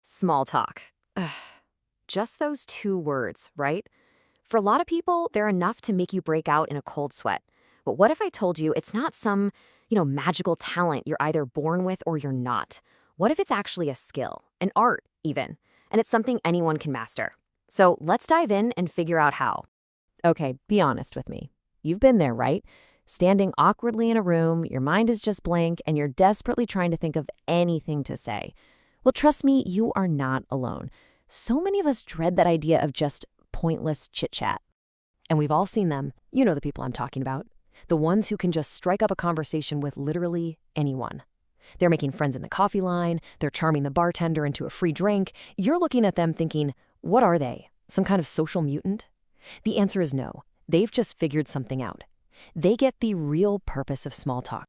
Small talk. Ugh. Just those two words, right? For a lot of people, they're enough to make you break out in a cold sweat. But what if I told you it's not some, magical talent you're either born with or you're not? What if it's actually a skill, an art even, and it's something anyone can master? So let's dive in and figure out how. Okay, be honest with me. You've been there, right? Standing awkwardly in a room, your mind is just blank, and you're desperately trying to think of anything to say. Well, trust me, you are not alone. So many of us dread that idea of just pointless chit-chat. And we've all seen them. You know the people I'm talking about. The ones who can just strike up a conversation with literally anyone. They're making friends in the coffee line, they're charming the bartender into a free drink. You're looking at them thinking, what are they? Some kind of social mutant? The answer is no. They've just figured something out. They get the real purpose of small talk.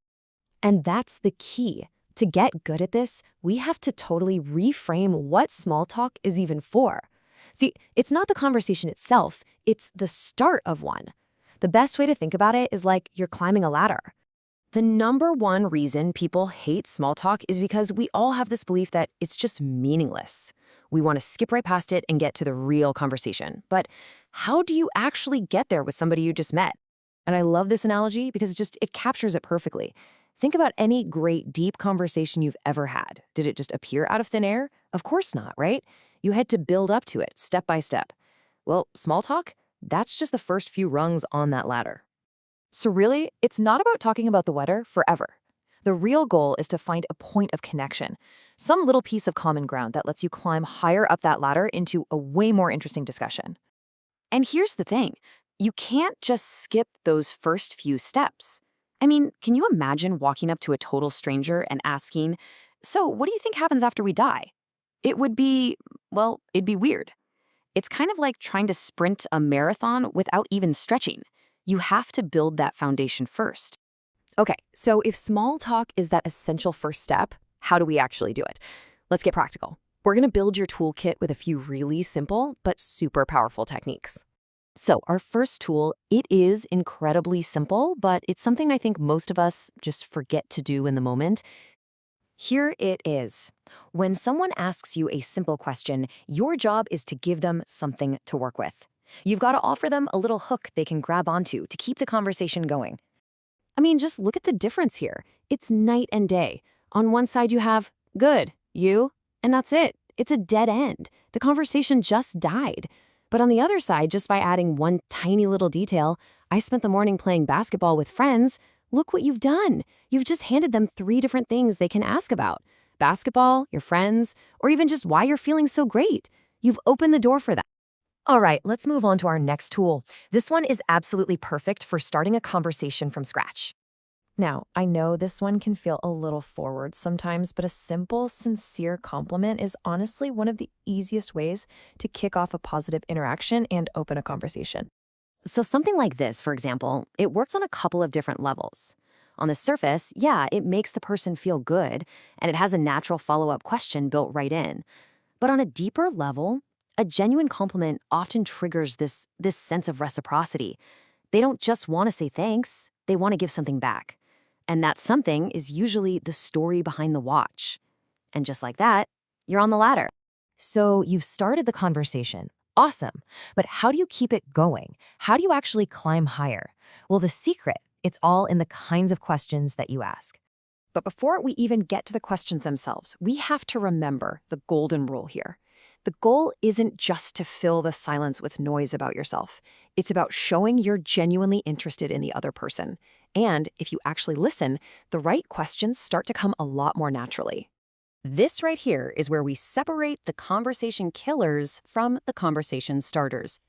And that's the key. To get good at this, we have to totally reframe what small talk is even for. See, it's not the conversation itself, it's the start of one. The best way to think about it is like you're climbing a ladder. The number one reason people hate small talk is because we all have this belief that it's just meaningless. We want to skip right past it and get to the real conversation. But how do you actually get there with somebody you just met? And I love this analogy because it captures it perfectly. Think about any great, deep conversation you've ever had. Did it just appear out of thin air? Of course not, right? You had to build up to it, step by step. Well, small talk? That's just the first few rungs on that ladder. So really, it's not about talking about the weather forever. The real goal is to find a point of connection, some little piece of common ground that lets you climb higher up that ladder into a way more interesting discussion. And here's the thing. You can't just skip those first few steps. I mean, can you imagine walking up to a total stranger and asking, "So, what do you think happens after we die?" It'd be weird. It's kind of like trying to sprint a marathon without even stretching. You have to build that foundation first. Okay, so if small talk is that essential first step, how do we actually do it? Let's get practical. We're going to build your toolkit with a few really simple but super powerful techniques. So our first tool, it is incredibly simple, but it's something I think most of us just forget to do in the moment. Here it is. When someone asks you a simple question, your job is to give them something to work with. You've got to offer them a little hook they can grab onto to keep the conversation going. I mean, just look at the difference here. It's night and day. On one side you have, "Good, you?" And that's it. It's a dead end. The conversation just died. But on the other side, just by adding one tiny little detail, "I spent the morning playing basketball with friends," look what you've done. You've just handed them 3 different things they can ask about. Basketball, your friends, or even just why you're feeling so great. You've opened the door for that. All right, let's move on to our next tool. This one is absolutely perfect for starting a conversation from scratch. Now, I know this one can feel a little forward sometimes, but a simple, sincere compliment is honestly one of the easiest ways to kick off a positive interaction and open a conversation. So something like this, for example, it works on a couple of different levels. On the surface, yeah, it makes the person feel good, and it has a natural follow-up question built right in. But on a deeper level, a genuine compliment often triggers this sense of reciprocity. They don't just want to say thanks, they want to give something back. And that something is usually the story behind the watch. And just like that, you're on the ladder. So you've started the conversation. Awesome. But how do you keep it going? How do you actually climb higher? Well, the secret, it's all in the kinds of questions that you ask. But before we even get to the questions themselves, we have to remember the golden rule here. The goal isn't just to fill the silence with noise about yourself. It's about showing you're genuinely interested in the other person. And if you actually listen, the right questions start to come a lot more naturally. This right here is where we separate the conversation killers from the conversation starters.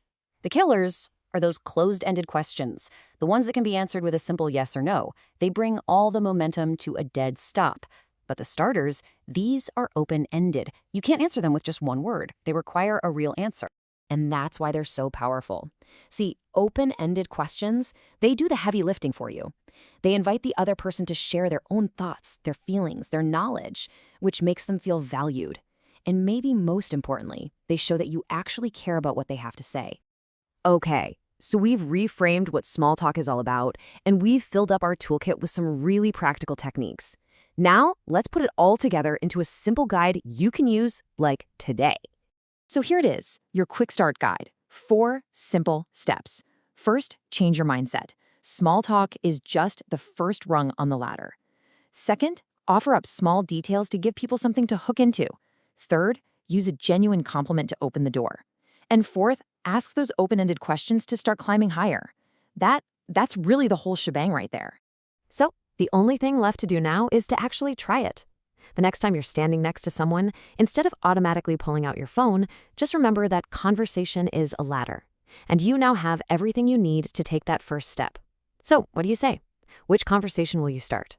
The killers are those closed-ended questions, the ones that can be answered with a simple yes or no. They bring all the momentum to a dead stop. But the starters, these are open-ended. You can't answer them with just one word. They require a real answer. And that's why they're so powerful. See, open-ended questions, they do the heavy lifting for you. They invite the other person to share their own thoughts, their feelings, their knowledge, which makes them feel valued. And maybe most importantly, they show that you actually care about what they have to say. Okay, so we've reframed what small talk is all about, and we've filled up our toolkit with some really practical techniques. Now, let's put it all together into a simple guide you can use, like, today. So here it is, your quick start guide. 4 simple steps. First, change your mindset. Small talk is just the first rung on the ladder. Second, offer up small details to give people something to hook into. Third, use a genuine compliment to open the door. And fourth, ask those open-ended questions to start climbing higher. That's really the whole shebang right there. So, the only thing left to do now is to actually try it. The next time you're standing next to someone, instead of automatically pulling out your phone, just remember that conversation is a ladder. And you now have everything you need to take that first step. So, what do you say? Which conversation will you start?